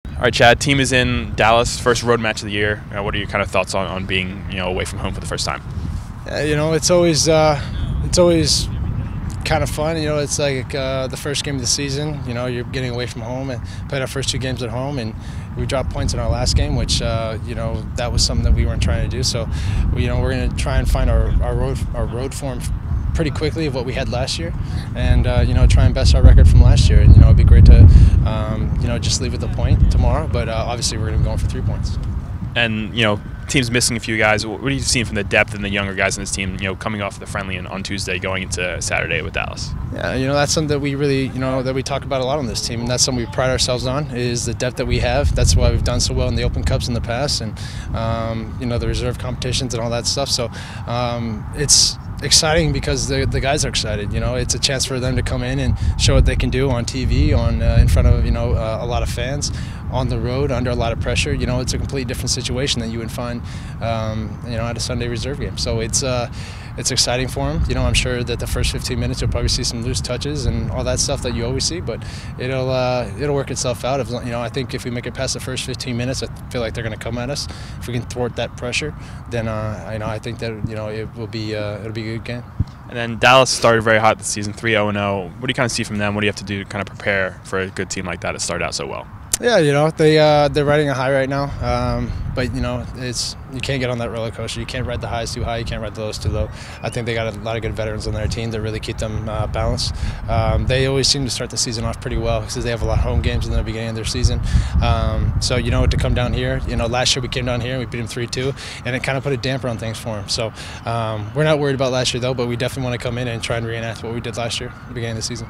All right, Chad. Team is in Dallas, first road match of the year. What are your kind of thoughts on being away from home for the first time? It's always kind of fun. It's like the first game of the season. You're getting away from home and played our first 2 games at home, and we dropped points in our last game, which that was something that we weren't trying to do. So, we're going to try and find our road form pretty quickly of what we had last year, and try and best our record from last year. And it'd be great to just leave with a point tomorrow, but obviously we're going to be going for 3 points. And team's missing a few guys. What are you seeing from the depth and the younger guys in this team? Coming off the friendly and on Tuesday, going into Saturday with Dallas. Yeah, that's something that we really that we talk about a lot on this team, and that's something we pride ourselves on, is the depth that we have. That's why we've done so well in the Open Cups in the past, and the reserve competitions and all that stuff. So it's exciting because the guys are excited. It's a chance for them to come in and show what they can do on TV, in front of a lot of fans, on the road under a lot of pressure. It's a completely different situation than you would find at a Sunday reserve game. So it's exciting for them. I'm sure that the first 15 minutes you'll probably see some loose touches and all that stuff that you always see, but it'll work itself out. I think if we make it past the first 15 minutes, I feel like they're going to come at us. If we can thwart that pressure, then I think that it'll be a good game. And then Dallas started very hot this season, 3-0-0. What do you kind of see from them? What do you have to do to kind of prepare for a good team like that to start out so well? Yeah, they're riding a high right now, but you can't get on that roller coaster. You can't ride the highs too high. You can't ride the lows too low. I think they got a lot of good veterans on their team that really keep them balanced. They always seem to start the season off pretty well because they have a lot of home games in the beginning of their season. So to come down here, last year we came down here and we beat them 3-2, and it kind of put a damper on things for them. So we're not worried about last year though, but we definitely want to come in and try and reenact what we did last year at the beginning of the season.